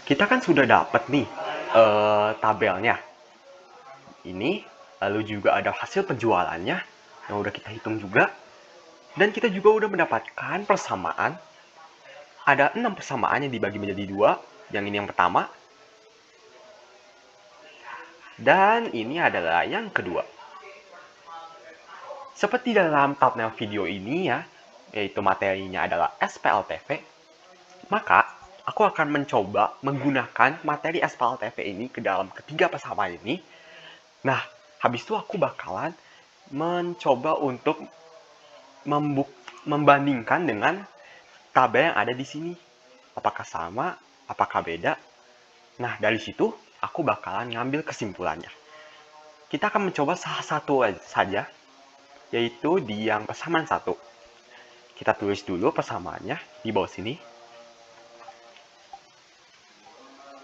Kita kan sudah dapat nih tabelnya. Ini, lalu juga ada hasil penjualannya yang udah kita hitung juga. Dan kita juga udah mendapatkan persamaan. Ada 6 persamaan yang dibagi menjadi 2. Yang ini yang pertama. Dan ini adalah yang kedua. Seperti dalam thumbnail video ini ya, yaitu materinya adalah SPLTV, maka aku akan mencoba menggunakan materi SPLTV ini ke dalam ketiga persamaan ini. Nah, habis itu aku bakalan mencoba untuk membandingkan dengan tabel yang ada di sini. Apakah sama, apakah beda. Nah, dari situ aku bakalan ngambil kesimpulannya. Kita akan mencoba salah satu saja, yaitu di yang persamaan 1. Kita tulis dulu persamaannya di bawah sini.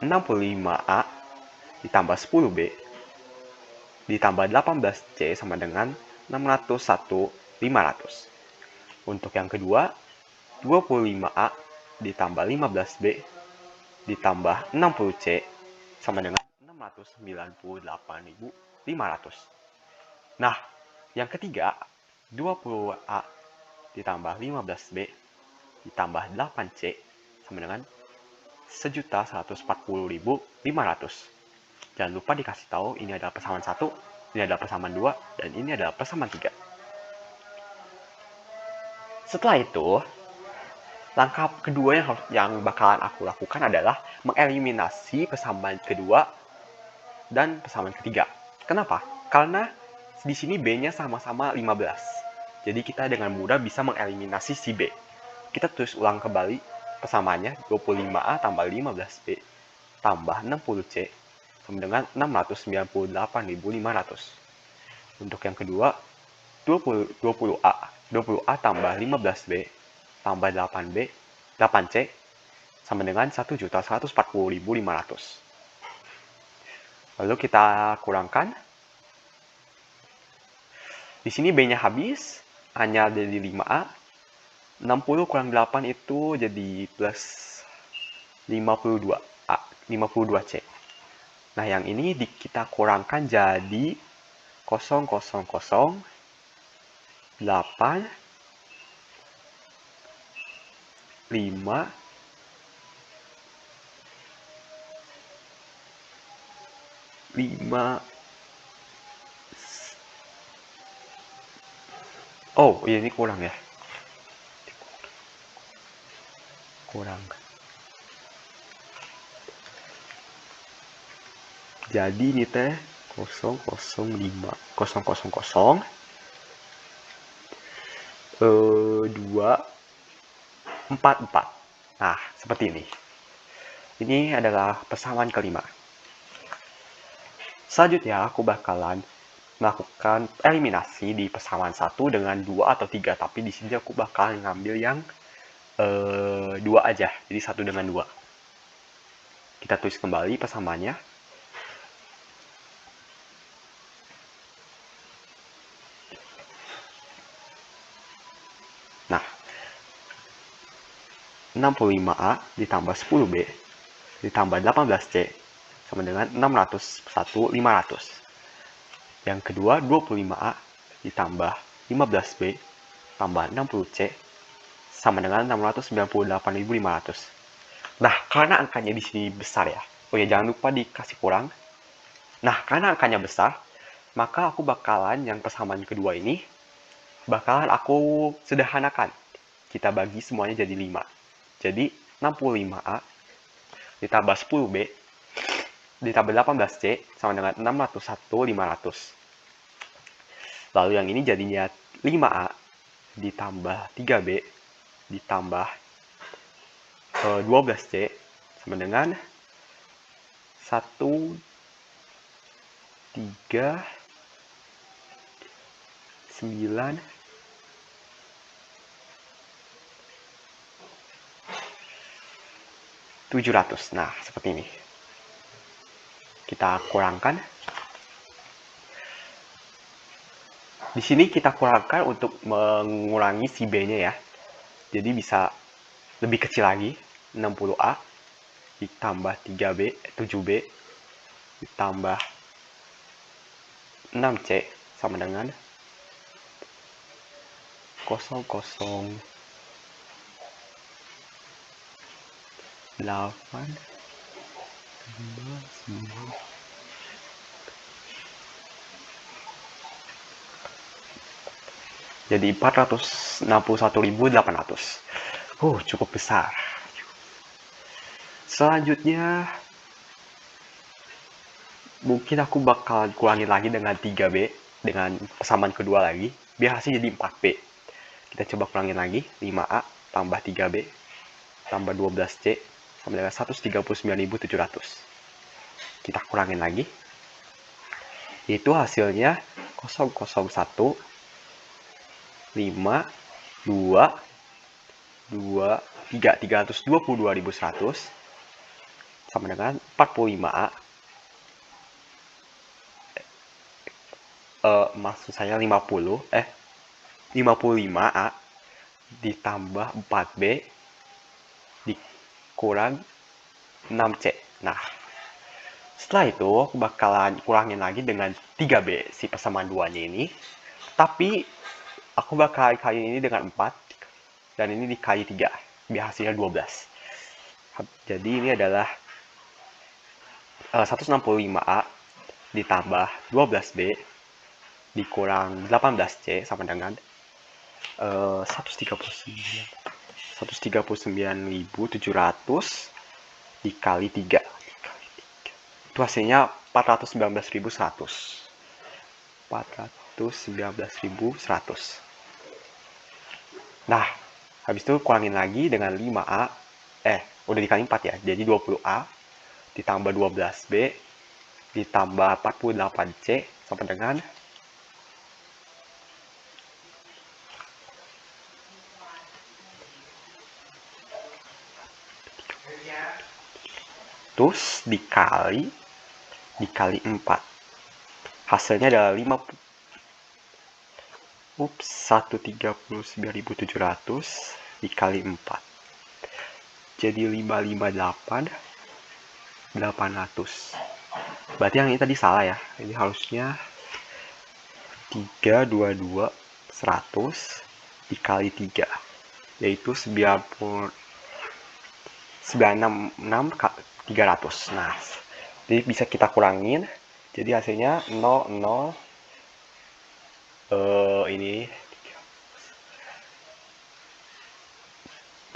65A ditambah 10B ditambah 18C sama dengan 601.500. Untuk yang kedua, 25A ditambah 15B ditambah 60C sama dengan 698.500. Nah, yang ketiga, 20A ditambah 15B ditambah 8C sama dengan 1.140.500. Jangan lupa dikasih tahu ini adalah persamaan 1, ini adalah persamaan 2, dan ini adalah persamaan 3. Setelah itu, langkah kedua yang bakalan aku lakukan adalah mengeliminasi persamaan kedua dan persamaan ketiga. Kenapa? Karena di sini B-nya sama-sama 15. Jadi kita dengan mudah bisa mengeliminasi si B. Kita tulis ulang kembali persamaannya, 25A tambah 15B tambah 60C sama dengan 698.500. Untuk yang kedua, 20A tambah 15B tambah 8C sama dengan 1.140.500. Lalu kita kurangkan. Di sini B-nya habis, A-nya jadi 5A. 60 kurang 8 itu jadi plus 52A, 52C. Nah, yang ini kita kurangkan jadi 0,008 5 Oh, ini kurang ya. Kurang. Jadi ini teh 0,05000 244. Nah, seperti ini. Ini adalah persamaan kelima. Selanjutnya aku bakalan melakukan eliminasi di persamaan 1 dengan 2 atau 3, tapi di sini aku bakalan ngambil yang 2 aja, jadi 1 dengan 2. Kita tulis kembali persamaannya. Nah, 65A ditambah 10B ditambah 18C sama dengan 601.500. Yang kedua, 25A ditambah 15B tambah 60C sama dengan 698.500. Nah, karena angkanya di sini besar ya. Oh ya, jangan lupa dikasih kurang. Nah, karena angkanya besar, maka aku bakalan yang persamaan kedua ini bakalan aku sederhanakan. Kita bagi semuanya jadi 5. Jadi 65A ditambah 10B ditambah 18C sama dengan 601.500. Lalu yang ini jadinya 5A ditambah 3B ditambah 12C sama dengan 139.700. Nah, seperti ini. Kita kurangkan. Di sini kita kurangkan untuk mengurangi si B-nya ya. Jadi bisa lebih kecil lagi, 60A. ditambah 7B ditambah 6C sama dengan 0,08 jadi 461.800. Cukup besar. Selanjutnya mungkin aku bakal kurangin lagi dengan 3B, dengan persamaan kedua lagi, biar hasilnya jadi 4B. Kita coba kurangin lagi, 5A tambah 3B tambah 12C sama dengan 139.700. Kita kurangin lagi, yaitu hasilnya 0,01 5 2 2 3 322.100 sama dengan 45A. Maksud saya 55A ditambah 4B dikurang 6C. Nah, setelah itu aku bakalan kurangin lagi dengan 3B, si persamaan duanya ini. Tapi aku bakal kali ini dengan 4 dan ini dikali 3 biar hasilnya 12. Jadi ini adalah 165A ditambah 12B dikurang 18C sama dengan 139.700 dikali 3. Itu hasilnya 419.100. 419.100. Nah, habis itu kurangin lagi dengan 5A. Udah dikali 4 ya. Jadi 20A ditambah 12B ditambah 48C sama dengan 100 dikali 4. Hasilnya adalah 139.700 dikali 4. Jadi 558.800. Berarti yang ini tadi salah ya. Ini harusnya 322.100 dikali 3, yaitu 96.300. Nah, jadi bisa kita kurangin. Jadi hasilnya 00 ini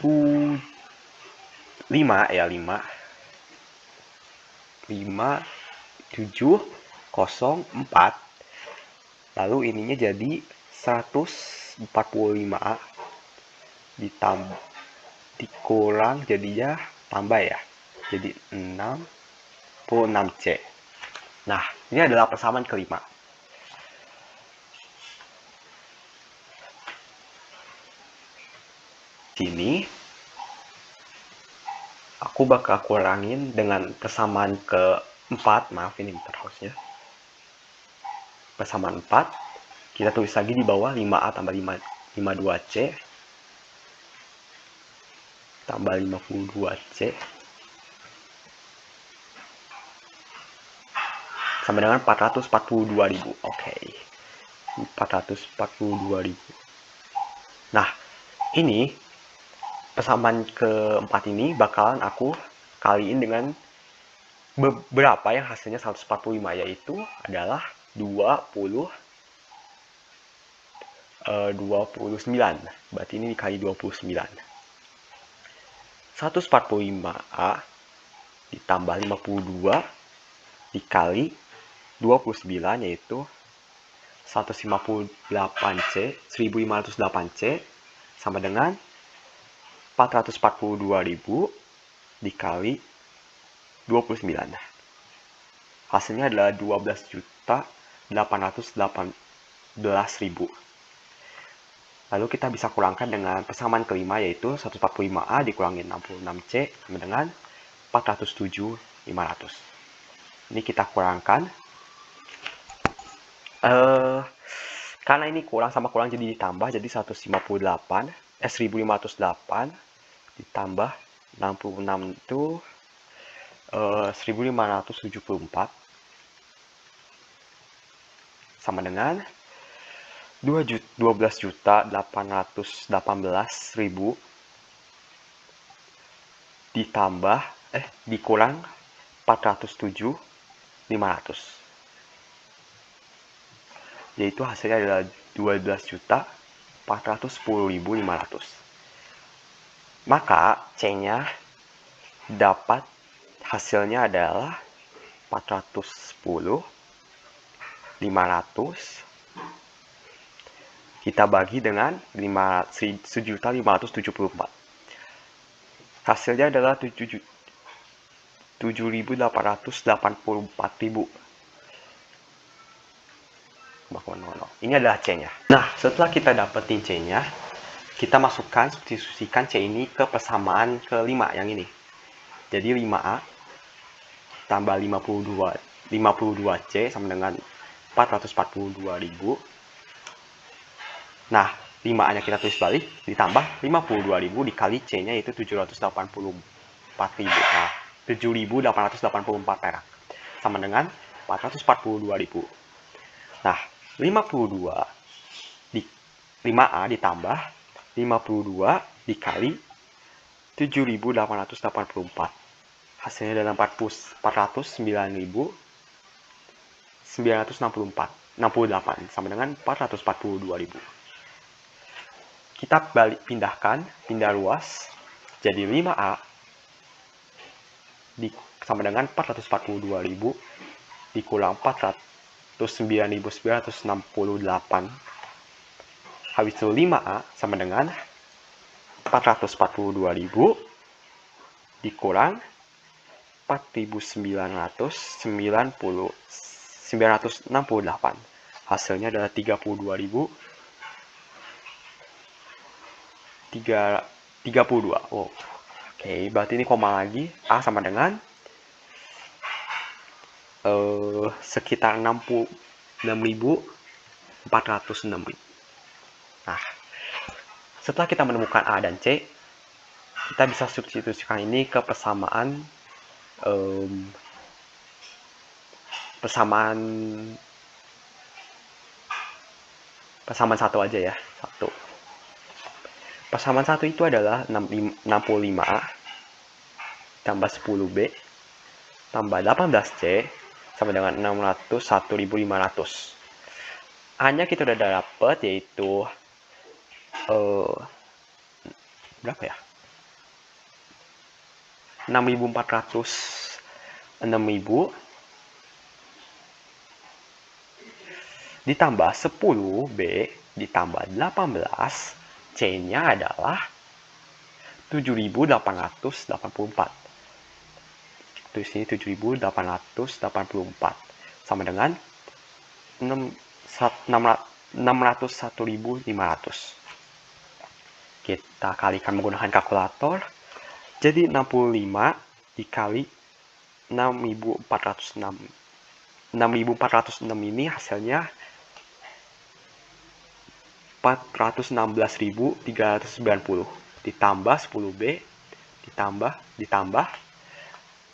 5 ya, 5704. Lalu ininya jadi 145A ditambah dikurang jadinya tambah ya. Jadi 66C. Nah, ini adalah persamaan kelima. Sini aku bakal kurangin dengan persamaan keempat. Maaf, ini harusnya persamaan 4. Kita tulis lagi di bawah 5A tambah 52C tambah 52C sama dengan 442.000. Oke. 442.000. Nah, ini persamaan keempat ini bakalan aku kaliin dengan beberapa yang hasilnya 145, yaitu adalah 29. Berarti ini dikali 29. 145A ditambah 52 dikali 29, yaitu 1508C sama dengan 442.000 dikali 29. Hasilnya adalah 12.818.000. Lalu kita bisa kurangkan dengan persamaan kelima, yaitu 145A dikurangin 66C sama dengan 407.500. Ini kita kurangkan. Karena ini kurang sama kurang jadi ditambah, jadi 1508 ditambah 66 itu 1.574 sama dengan 12.818.000 ditambah dikurang 407.500, yaitu hasilnya adalah 12.410.500. Maka C-nya dapat hasilnya adalah 410.500 kita bagi dengan 1.574. Hasilnya adalah 7.884.000. Ini adalah C-nya. Nah, setelah kita dapetin C-nya, kita masukkan, substitusikan C ini ke persamaan kelima yang ini. Jadi 5A tambah 52C sama dengan 442.000. Nah, 5A-nya kita tulis balik, ditambah 52.000 dikali C-nya yaitu 784.000. Nah, 7.884 perak. Sama dengan 442.000. Nah, 5A ditambah 52 dikali 7.884. Hasilnya adalah 409.968 sama dengan 442.000. Kita pindah ruas, jadi 5A sama dengan 442.000 dikurang 409.968. Habis itu 5A sama dengan 442.000 dikurang 4.968. Hasilnya adalah 32.032. Oh, oke, berarti ini koma lagi. A sama dengan sekitar 66.406. Nah, setelah kita menemukan A dan C, kita bisa substitusikan ini ke persamaan satu aja ya. Persamaan satu itu adalah 65A tambah 10B tambah 18C sama dengan 601.500. A-nya kita udah dapat, yaitu berapa ya? 6.406.000 ditambah 10B ditambah 18, C-nya adalah 7.884. Tulis ini 7.884 sama dengan 601.500. Kita kalikan menggunakan kalkulator. Jadi 65 dikali 6.406. 6.406 ini hasilnya 416.390 ditambah 10B ditambah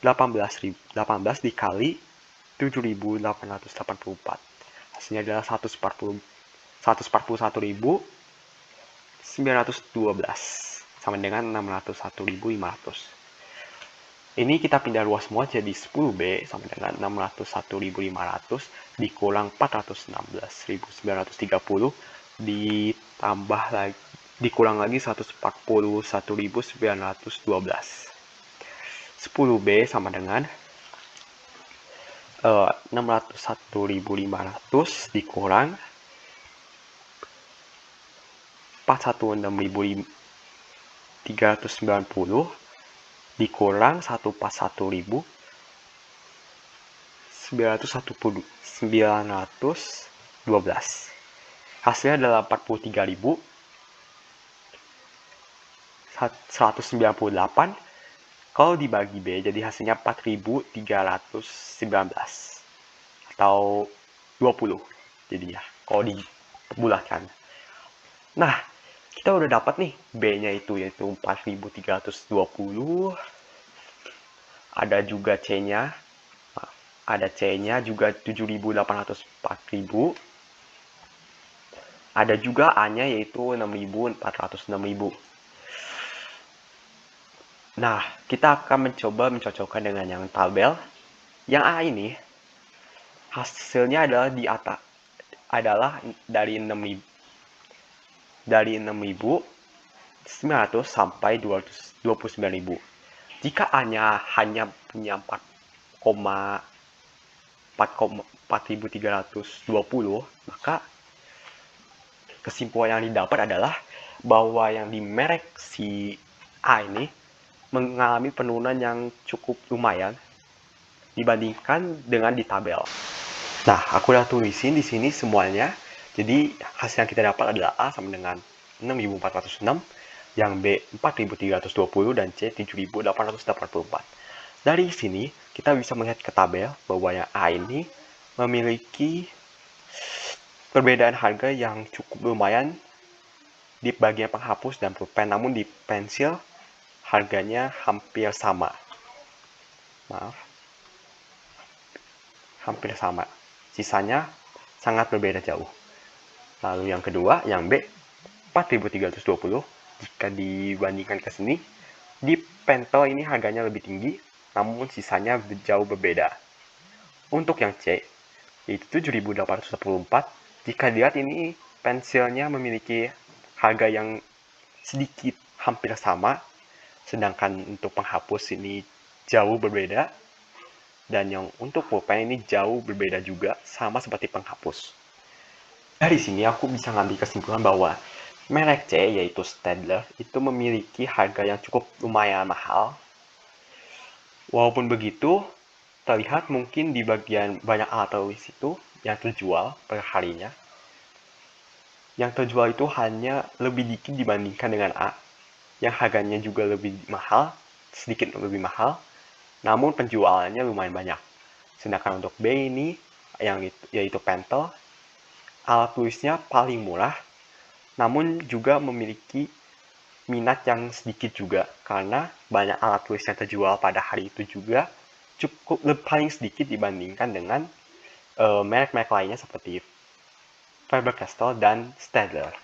18 dikali 7.884. Hasilnya adalah 141.912 sama dengan 601.500. Ini kita pindah ruas semua jadi 10B sama dengan 601.500 dikurang 416.930 ditambah lagi dikurang lagi 141.912. 10B sama dengan 601.500 dikurang 416.390 dikurang 141.912. Hasilnya adalah 43.198. Kalau dibagi B jadi hasilnya 4.319 atau 20 jadinya kalau dibulatkan. Nah, kita udah dapat nih B-nya itu yaitu 4.320 Ada juga C-nya. Ada C-nya juga 7.804.000. Ada juga A-nya yaitu 6.406.000. Nah, kita akan mencoba mencocokkan dengan yang tabel. Yang A ini hasilnya adalah di atas adalah dari 6.900 sampai 229.000. Jika A-nya hanya punya 4.320, maka kesimpulan yang didapat adalah bahwa yang di merek si A ini mengalami penurunan yang cukup lumayan dibandingkan dengan di tabel. Nah, aku udah tulisin di sini semuanya. Jadi hasil yang kita dapat adalah A sama dengan 6.406, yang B 4.320, dan C 7.884. Dari sini kita bisa melihat ke tabel bahwa yang A ini memiliki perbedaan harga yang cukup lumayan di bagian penghapus dan pulpen, namun di pensil harganya hampir sama. Hampir sama. Sisanya sangat berbeda jauh. Lalu yang kedua, yang B 4.320, jika dibandingkan ke sini, di pentel ini harganya lebih tinggi, namun sisanya jauh berbeda. Untuk yang C, yaitu 7.844, jika dilihat ini pensilnya memiliki harga yang sedikit hampir sama, sedangkan untuk penghapus ini jauh berbeda, dan yang untuk pulpen ini jauh berbeda juga, sama seperti penghapus. Dari sini aku bisa ngambil kesimpulan bahwa merek C, yaitu Staedtler, itu memiliki harga yang cukup lumayan mahal. Walaupun begitu, terlihat mungkin di bagian banyak alat tulis itu yang terjual per harinya, yang terjual itu hanya lebih dikit dibandingkan dengan A, yang harganya juga lebih mahal, sedikit lebih mahal, namun penjualannya lumayan banyak. Sedangkan untuk B ini, yaitu Pentel, alat tulisnya paling murah, namun juga memiliki minat yang sedikit juga, karena banyak alat tulis yang terjual pada hari itu juga cukup paling sedikit dibandingkan dengan merek-merek lainnya seperti Faber-Castell dan Staedtler.